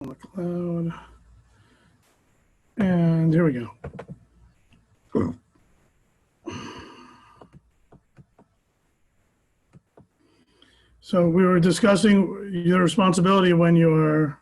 on the cloud. And here we go. So we were discussing your responsibility when you're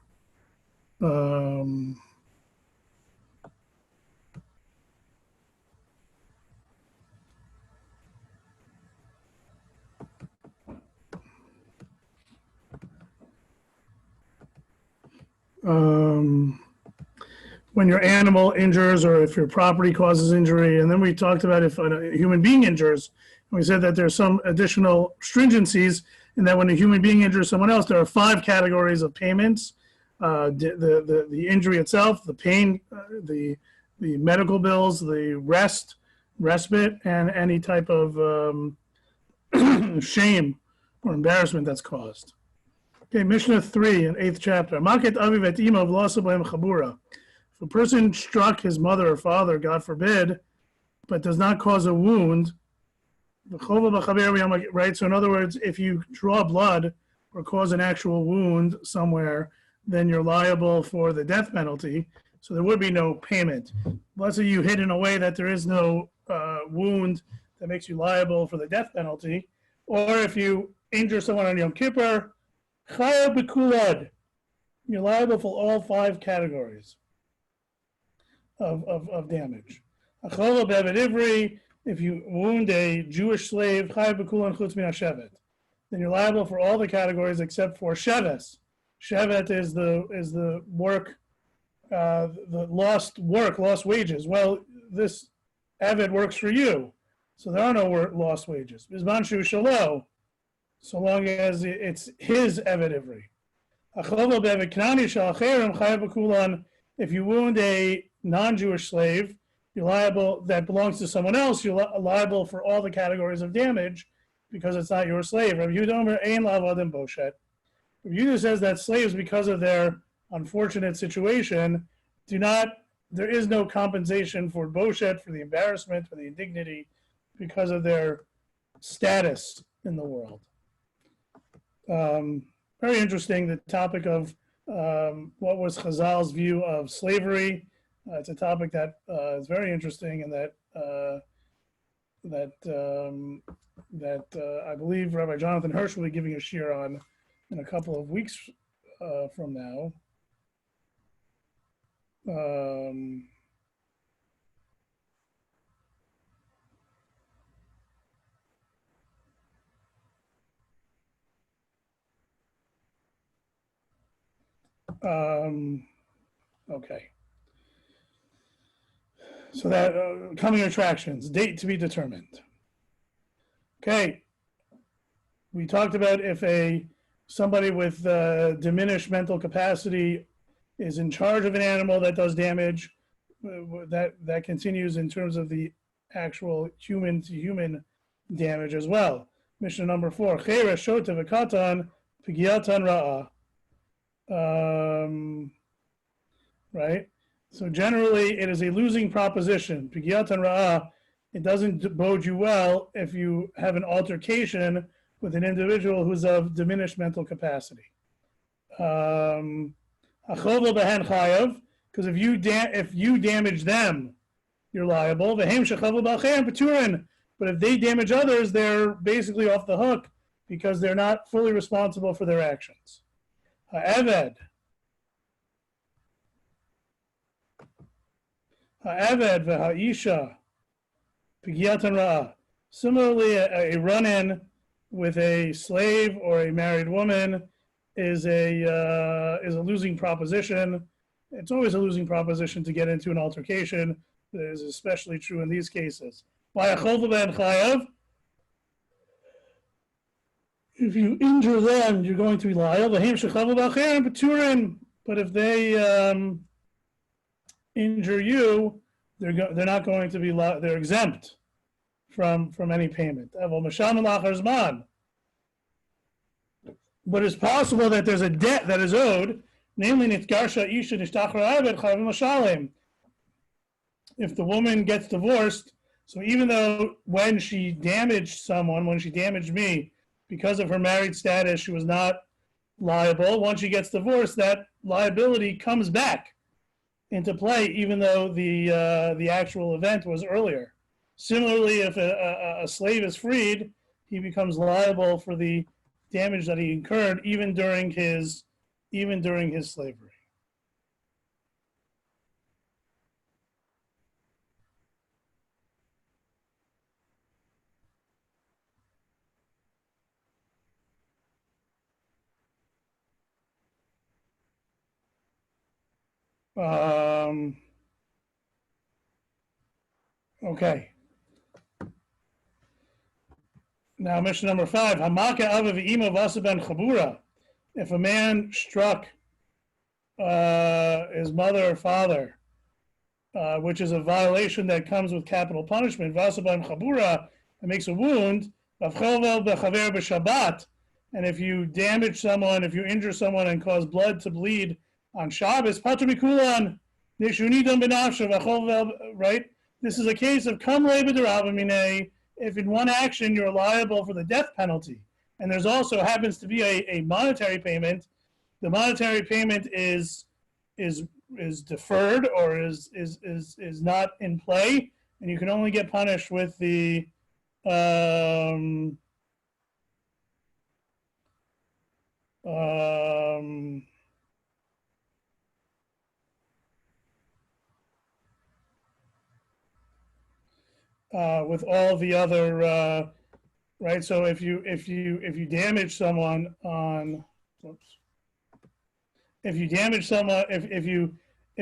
when your animal injures or if your property causes injury. And then we talked about if a human being injures. And we said that there's some additional stringencies in that when a human being injures someone else, there are 5 categories of payments. The injury itself, the pain, the medical bills, the respite, and any type of shame or embarrassment that's caused. Okay, Mishnah 3 in 8th chapter. Maket aviv et ima v'lo b'hem chabura. If a person struck his mother or father, God forbid, but does not cause a wound, right? So in other words, if you draw blood or cause an actual wound somewhere, then you're liable for the death penalty. So there would be no payment. Let's say you hit in a way that there is no wound that makes you liable for the death penalty. Or if you injure someone on Yom Kippur, Chaya b'kulad, you're liable for all 5 categories of damage. Achol b'eved ivri, if you wound a Jewish slave, Chaya b'kulad chutz min hashevet, then you're liable for all the categories except for shevet. Shevet is the work, the lost wages. Well, this Eved works for you, so there are no lost wages. Bizman shu shalo, so long as it's his Eved Ivri. If you wound a non-Jewish slave, you're liable, that belongs to someone else, you're liable for all the categories of damage because it's not your slave. Rabbi Yehuda says that slaves, because of their unfortunate situation, there is no compensation for boshet, for the embarrassment, for the indignity, because of their status in the world. Very interesting, the topic of what was Chazal's view of slavery. It's a topic that is very interesting, and that I believe Rabbi Jonathan Hirsch will be giving a shiur on in a couple of weeks from now. Okay. So that coming attractions, date to be determined. Okay. We talked about if somebody with diminished mental capacity is in charge of an animal that does damage, that continues in terms of the actual human to human damage as well. Mishnah number 4. Cheres shota v'katan p'giyatan ra'ah. Right? So generally it is a losing proposition. P'giyatan ra'ah, it doesn't bode you well if you have an altercation with an individual who's of diminished mental capacity. Because if you damage them, you're liable. But if they damage others, they're basically off the hook because they're not fully responsible for their actions. Ha'eved v'ha'isha p'giyatan ra'ah. Similarly, a run-in with a slave or a married woman is a losing proposition. It's always a losing proposition to get into an altercation. It is especially true in these cases. If you injure them, you're going to be liable. But if they injure you, they're not going to be they're exempt from any payment. But it's possible that there's a debt that is owed, namely, if the woman gets divorced, so even though when she damaged someone, when she damaged me, because of her married status, she was not liable. Once she gets divorced, that liability comes back into play, even though the actual event was earlier. Similarly, if a slave is freed, he becomes liable for the damage that he incurred even during his slavery. Okay. Now, mission number 5. Hamaka avav ima vasa ben chabura. If a man struck his mother or father, which is a violation that comes with capital punishment, vasa ben chabura, it makes a wound, and if you damage someone, if you injure someone and cause blood to bleed on Shabbos, right? This is a case of kam le'b'derabamine. If in one action you're liable for the death penalty, and there's also happens to be a monetary payment, the monetary payment is deferred or is not in play, and you can only get punished with the with all the other right. So if you damage someone on, if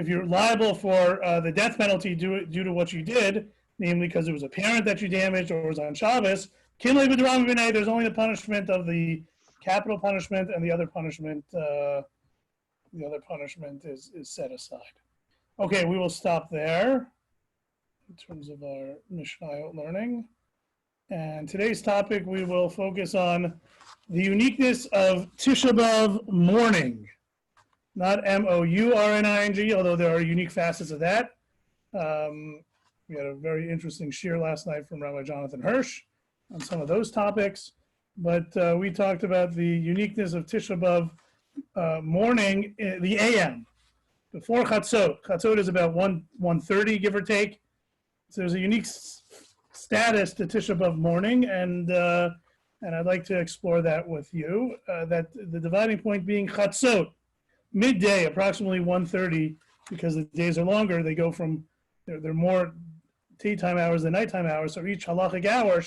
you're liable for the death penalty due to what you did, namely because it was a parent that you damaged or was on Shabbos, there's only the punishment of the capital punishment, and the other punishment is set aside. Okay, we will stop there in terms of our Mishnayot learning. And today's topic, we will focus on the uniqueness of Tisha B'Av mourning, not M-O-U-R-N-I-N-G, although there are unique facets of that. We had a very interesting shiur last night from Rabbi Jonathan Hirsch on some of those topics, but we talked about the uniqueness of Tisha B'Av mourning, the AM, before Chatzot. Chatzot is about 1:30, give or take. So there's a unique status to Tisha B'Av mourning, and I'd like to explore that with you. That the dividing point being Chatzot, midday, approximately 1:30, because the days are longer. They go from they're more daytime hours than nighttime hours. So each halachic hour,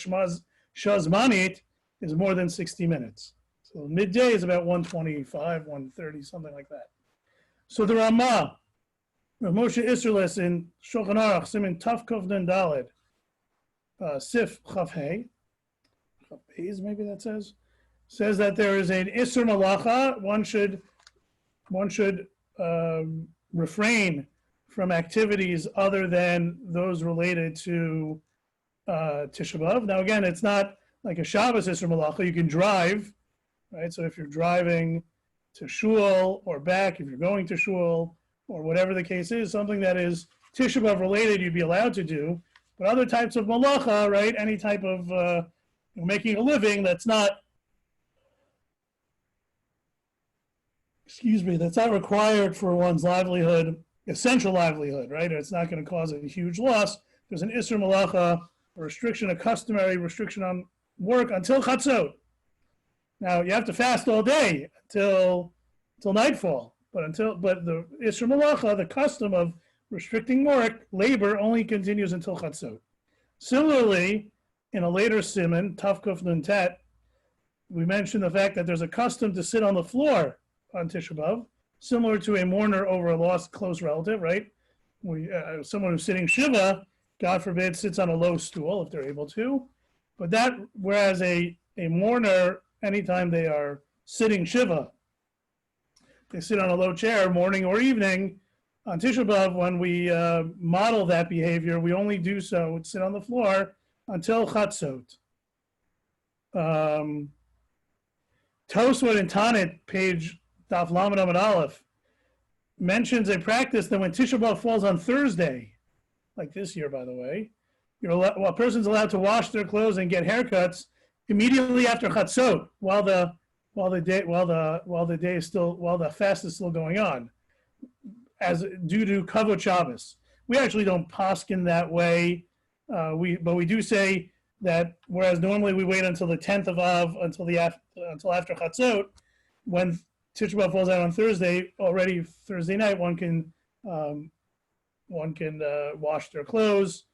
shazmanit, is more than 60 minutes. So midday is about 1:25, 1:30, something like that. So the Ramah, Rav Moshe Isserles in Shulchan Aruch, Siman Taf Kuf Nun Daled, Sif Chaf Hey, Chaf Beis, maybe that says that there is an Isser Malacha. One should refrain from activities other than those related to Tisha B'Av. Now, again, it's not like a Shabbos Isser Malacha. You can drive, right? So if you're driving to shul or back, if you're going to shul, or whatever the case is, something that is Tisha B'Av related, you'd be allowed to do. But other types of malacha, right? Any type of making a living that's not, that's not required for one's livelihood, essential livelihood, right? It's not going to cause a huge loss. There's an Isser Malacha, a restriction, a customary restriction on work until Chatzot. Now you have to fast all day until nightfall, but the Isser Malacha, the custom of restricting work, labor, only continues until Chatzot. Similarly, in a later siman, Taf Kuf Nun Tet, we mentioned the fact that there's a custom to sit on the floor on Tisha B'Av, similar to a mourner over a lost close relative, right? Someone who's sitting Shiva, God forbid, sits on a low stool if they're able to. But that, whereas a mourner, anytime they are sitting Shiva, they sit on a low chair, morning or evening. On Tisha B'Av, when we model that behavior, we only do so, sit on the floor, until Chatzot. Tosfot and Tanit, page Daf Lamed Amud Aleph, mentions a practice that when Tisha B'Av falls on Thursday, like this year, by the way, a person's allowed to wash their clothes and get haircuts immediately after Chatzot, while the while the fast is still going on, as due to Kavod Shabbos. We actually don't paskin that way. But we do say that whereas normally we wait until the 10th of Av until after Chatzot, when Tisha B'Av falls out on Thursday, already Thursday night, one can wash their clothes,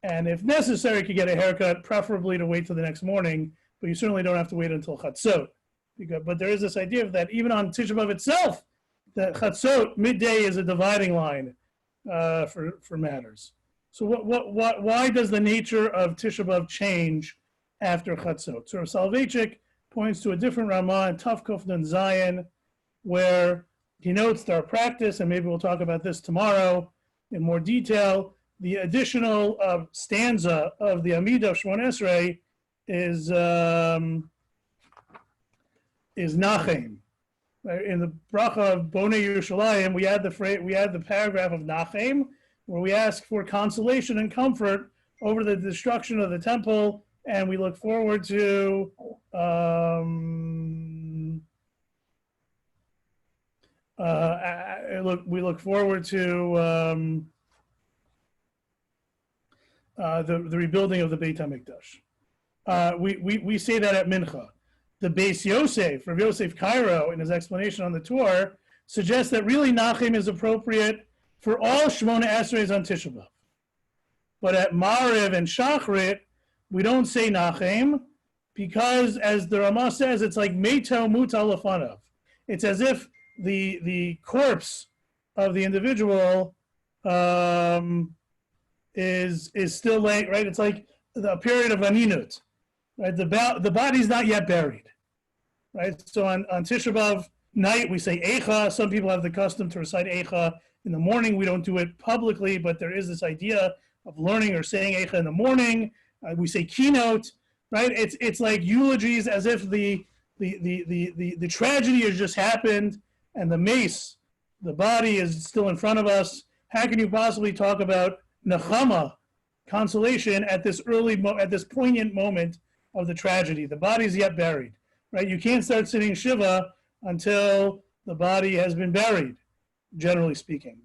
and if necessary, could get a haircut, preferably to wait till the next morning. But you certainly don't have to wait until Chatzot. But there is this idea of that even on Tisha B'Av itself, that Chatzot midday is a dividing line for matters. So why does the nature of Tisha B'Av change after Chatzot? So Soloveitchik points to a different Ramah in Tav Kuf Nun Zayin, where he notes their practice, and maybe we'll talk about this tomorrow in more detail. The additional stanza of the Amidah of Shmon Esrei is Nachem. In the bracha of Bonei Yerushalayim, we add the paragraph of Nachem, where we ask for consolation and comfort over the destruction of the temple, and we look forward to the rebuilding of the Beit HaMikdash. We say that at Mincha. The Beis Yosef, Rav Yosef Cairo, in his explanation on the Torah, suggests that really Nachem is appropriate for all Shmona Esreis on Tisha B'Av. But at Mariv and Shachrit, we don't say Nachem, because as the Ramah says, it's like Meito Muta Lefanav. It's as if the corpse of the individual is still laying, right? It's like a period of aninut, right? The body's not yet buried, right? So on Tisha B'Av night, we say Eicha. Some people have the custom to recite Eicha in the morning. We don't do it publicly, but there is this idea of learning or saying Eicha in the morning. We say keynote, right? It's like eulogies, as if the tragedy has just happened and the mace, the body, is still in front of us. How can you possibly talk about nechama, consolation, at this poignant moment of the tragedy? The body's yet buried, right? You can't start sitting Shiva until the body has been buried, generally speaking.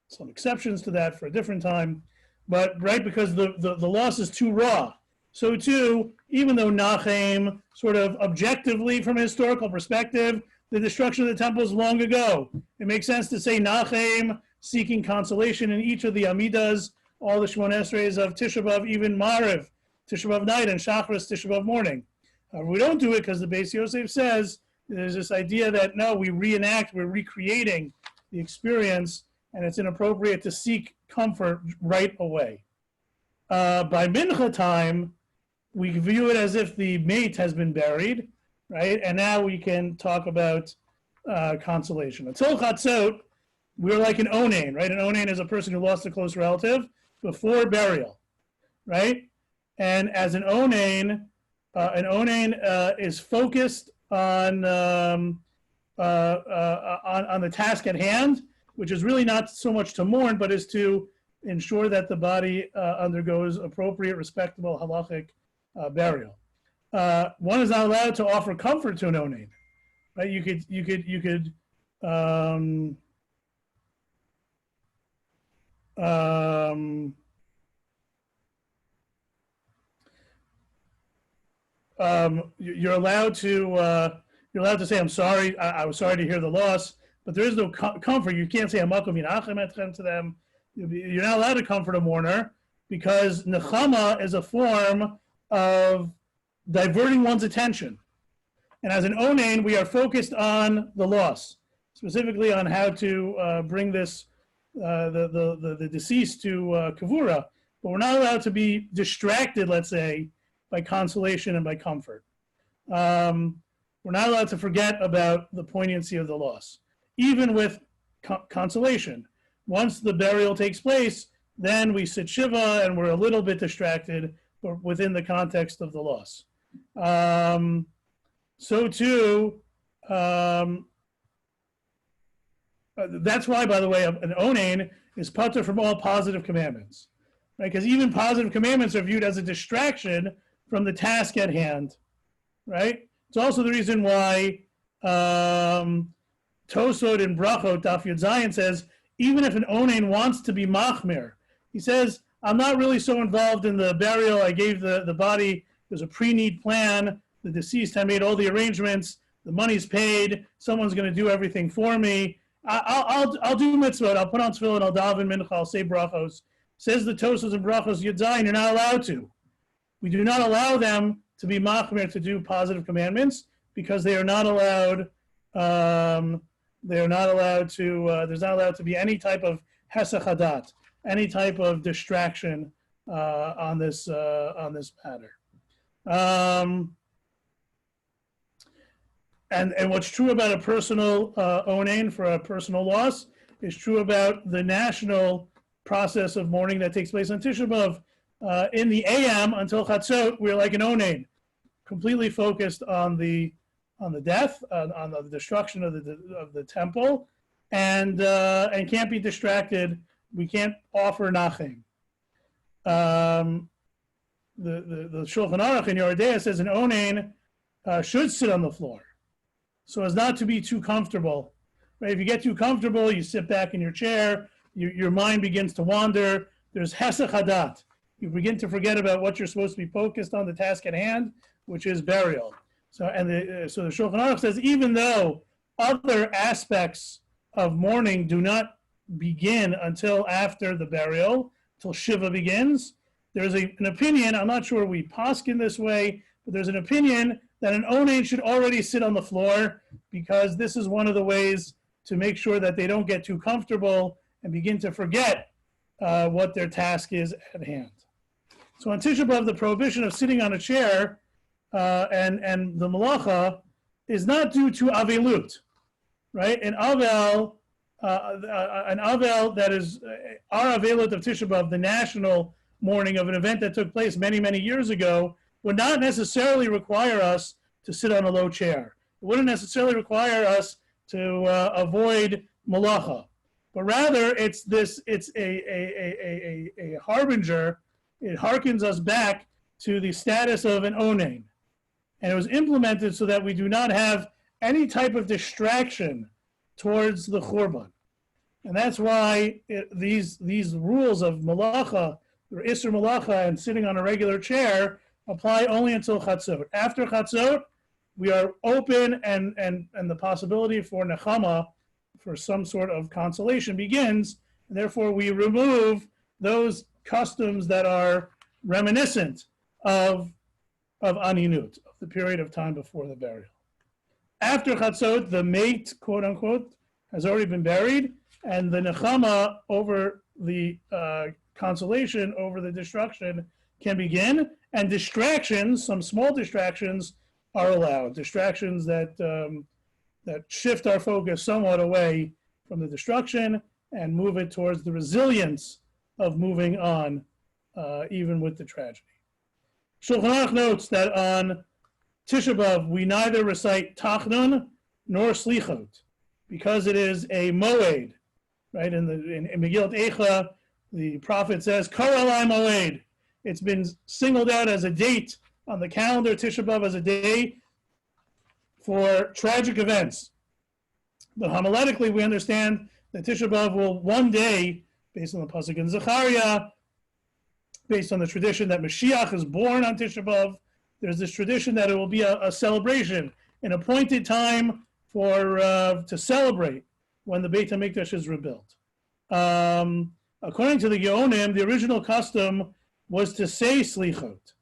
Some exceptions to that for a different time, but right, because the loss is too raw. So too, even though Nachem, sort of objectively from a historical perspective, the destruction of the temple is long ago. It makes sense to say Nachem, seeking consolation in each of the Amidas, all the Shmon Esreis of Tisha B'Av, even Mariv, Tisha B'Av night, and Shachris, Tisha B'Av morning. We don't do it because the Beis Yosef says there's this idea that no, we're recreating the experience, and it's inappropriate to seek comfort right away. By Mincha time, we view it as if the mate has been buried, right? And now we can talk about consolation. Until Chatzot, we're like an onain, right? An onain is a person who lost a close relative before burial, right? And as an onain is focused on the task at hand, which is really not so much to mourn, but is to ensure that the body undergoes appropriate, respectable halachic burial. One is not allowed to offer comfort to an onain, right? You could you're allowed to say, I'm sorry, I was sorry to hear the loss, but there is no comfort. You can't say Hamakom Yinachem Etchem to them. You're not allowed to comfort a mourner, because nechama is a form of diverting one's attention. And as an onain, we are focused on the loss, specifically on how to bring this the deceased to kavura, but we're not allowed to be distracted, let's say, by consolation and by comfort. We're not allowed to forget about the poignancy of the loss, even with consolation. Once the burial takes place, then we sit Shiva and we're a little bit distracted, but within the context of the loss. So too, that's why, by the way, an onain is patur from all positive commandments, right? Because even positive commandments are viewed as a distraction from the task at hand, right? It's also the reason why Tosod in Brachot, Daf Yud Zayin says, even if an Onain wants to be Machmir, he says, I'm not really so involved in the burial. I gave the body, there's a pre-need plan. The deceased had made all the arrangements. The money's paid. Someone's going to do everything for me. I'll do mitzvot. I'll put on tefillin. I'll daven mincha. I'll say brachos. Says the Tosfos and brachos Yud Zayin, you're not allowed to. We do not allow them to be machmir to do positive commandments because they are not allowed. They are not allowed to. There's not allowed to be any type of hesach hadat, any type of distraction on this matter. And what's true about a personal onain for a personal loss is true about the national process of mourning that takes place on Tisha B'Av. In the AM until Chatzot, we're like an onain, completely focused on the death, on the destruction of the temple, and can't be distracted. We can't offer nachim. The Shulchan Aruch in Yoredeah says an onain should sit on the floor, so as not to be too comfortable. Right? If you get too comfortable, you sit back in your chair, your mind begins to wander. There's hesach hadat. You begin to forget about what you're supposed to be focused on, the task at hand, which is burial. So the Shulchan Aruch says even though other aspects of mourning do not begin until after the burial, till Shiva begins, there's an opinion, I'm not sure we poskin this way, but there's an opinion that an onain should already sit on the floor because this is one of the ways to make sure that they don't get too comfortable and begin to forget what their task is at hand. So on Tisha B'Av, the prohibition of sitting on a chair and the malacha is not due to avelut, right? An avel that is our avelut of Tisha B'Av, the national mourning of an event that took place many, many years ago, would not necessarily require us to sit on a low chair. It wouldn't necessarily require us to avoid malacha, but rather it's a harbinger. It harkens us back to the status of an onain. And it was implemented so that we do not have any type of distraction towards the churban. And that's why these rules of malacha, or isur malacha, and sitting on a regular chair apply only until chatzot. After chatzot, we are open and the possibility for nechama, for some sort of consolation begins. And therefore, we remove those customs that are reminiscent of aninut, of the period of time before the burial. After chatzot, the mate, quote unquote, has already been buried, and the nechama over the consolation over the destruction can begin, and distractions, some small distractions, are allowed. Distractions that shift our focus somewhat away from the destruction and move it towards the resilience of moving on, even with the tragedy. Shulchan Aruch notes that on Tisha B'Av, we neither recite Tachnun nor Slichot, because it is a moed, right? In Megillat Eicha, the prophet says, Kara Lai Moed. It's been singled out as a date on the calendar, Tisha B'Av, as a day for tragic events. But homiletically, we understand that Tisha B'Av will one day, based on the pasuk in Zechariah, based on the tradition that Mashiach is born on Tisha B'Av, there's this tradition that it will be a celebration, an appointed time to celebrate when the Beit HaMikdash is rebuilt. According to the Geonim, the original custom was to say slichot,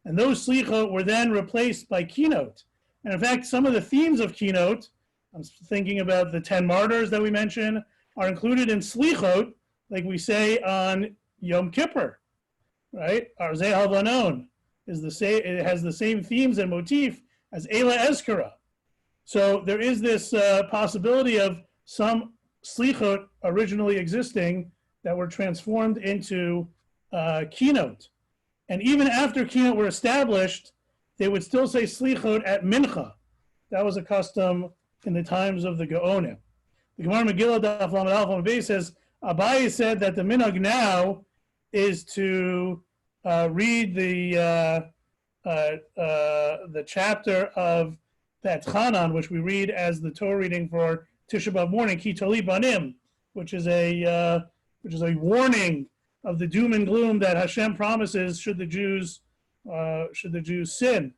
and those slichot were then replaced by keynote. And in fact, some of the themes of keynote, I'm thinking about the 10 martyrs that we mentioned, are included in slichot, like we say on Yom Kippur, right? Arzei Halvanon it has the same themes and motif as Eila Ezkara. So there is this possibility of some slichot originally existing that were transformed into keynote. And even after keynote were established, they would still say slichot at mincha. That was a custom in the times of the Gaonim. The Gemara Megillah Daf Lamed Aleph Lamed Beis says, Abaye said that the minhag now is to read the chapter of that Chanan, which we read as the Torah reading for Tisha B'Av morning, Ki Toli Banim, which is a warning of the doom and gloom that Hashem promises should the Jews sin,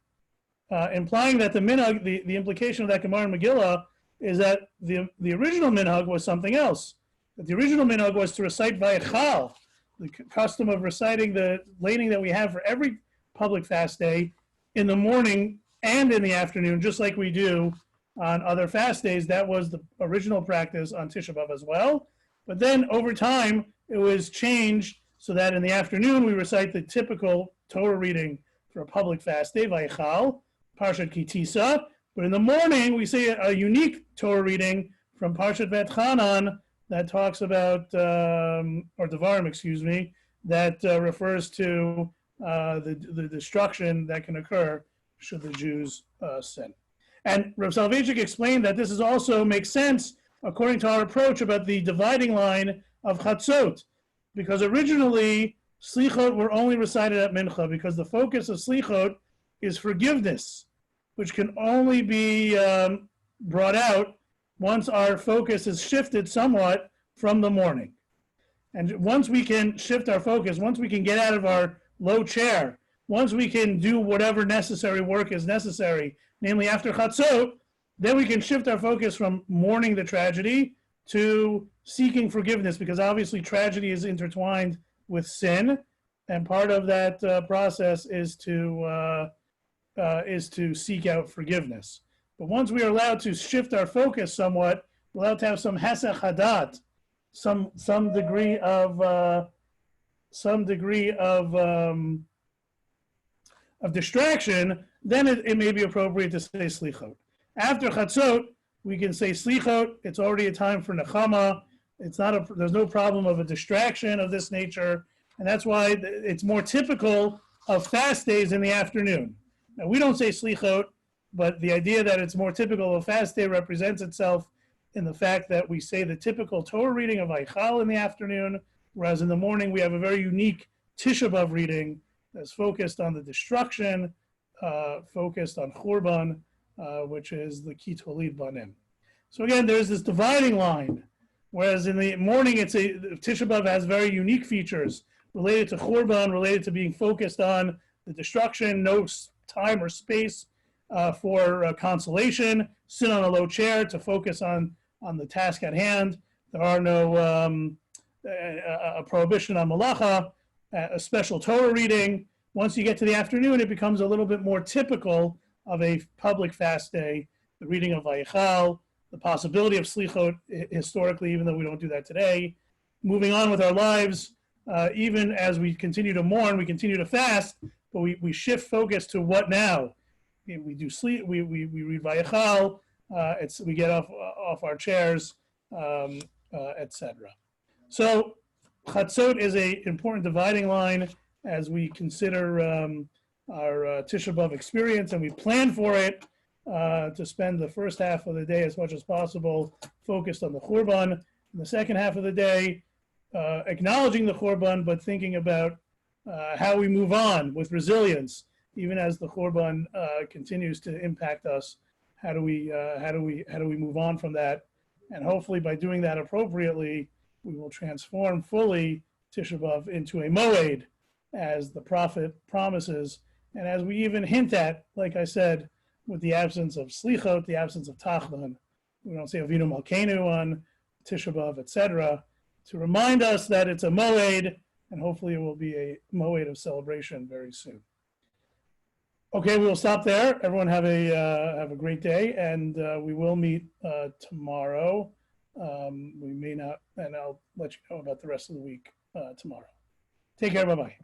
implying that the minhag, the implication of that Gemara in Megillah is that the original minhag was something else. That the original minhag was to recite Vayichal, the custom of reciting the laning that we have for every public fast day in the morning and in the afternoon, just like we do on other fast days. That was the original practice on Tisha B'Av as well. But then over time, it was changed so that in the afternoon we recite the typical Torah reading for a public fast day, Vayichal, Parshat Ki Tisha. But in the morning, we say a unique Torah reading from Parshat V'Etchanan that talks about, or Devarim, excuse me, that refers to the destruction that can occur should the Jews sin. And Rav Soloveitchik explained that this is also makes sense according to our approach about the dividing line of Chatzot, because originally Slichot were only recited at Mincha because the focus of Slichot is forgiveness, which can only be brought out once our focus is shifted somewhat from the morning. And once we can shift our focus, once we can get out of our low chair, once we can do whatever necessary work is necessary, namely after Chatzot, then we can shift our focus from mourning the tragedy to seeking forgiveness, because obviously tragedy is intertwined with sin, and part of that process is to seek out forgiveness. But once we are allowed to shift our focus somewhat, we're allowed to have some hesach hadat, some degree of distraction, then it may be appropriate to say slichot. After chatzot, we can say slichot. It's already a time for nechama. There's no problem of a distraction of this nature, and that's why it's more typical of fast days in the afternoon. Now, we don't say slichot, but the idea that it's more typical of a fast day represents itself in the fact that we say the typical Torah reading of Vayichal in the afternoon, whereas in the morning we have a very unique Tisha B'Av reading that's focused on the destruction, focused on Churban, which is the Ki Tolid Banim. So again, there's this dividing line, whereas in the morning Tisha B'Av has very unique features related to Churban, related to being focused on the destruction, no time or space for consolation, sit on a low chair to focus on the task at hand. There are no a prohibition on malacha, a special Torah reading. Once you get to the afternoon, it becomes a little bit more typical of a public fast day, the reading of Vayichal, the possibility of slichot historically, even though we don't do that today. Moving on with our lives, even as we continue to mourn, we continue to fast, but we shift focus to what now? We do sleep. We read Vayichal. We get off our chairs, etc. So Chatzot is an important dividing line as we consider our Tisha B'Av experience, and we plan for it to spend the first half of the day as much as possible focused on the Churban, and the second half of the day acknowledging the Churban, but thinking about how we move on with resilience, even as the Churban continues to impact us. How do we move on from that? And hopefully, by doing that appropriately, we will transform fully Tisha B'Av into a moed, as the prophet promises, and as we even hint at, like I said, with the absence of slichot, the absence of tachlon. We don't say Avinu Malkeinu on Tisha B'Av, etc., to remind us that it's a moed, and hopefully it will be a moed of celebration very soon. Okay, we'll stop there. Everyone have a great day, and we will meet tomorrow. We may not, and I'll let you know about the rest of the week tomorrow. Take care. Bye bye.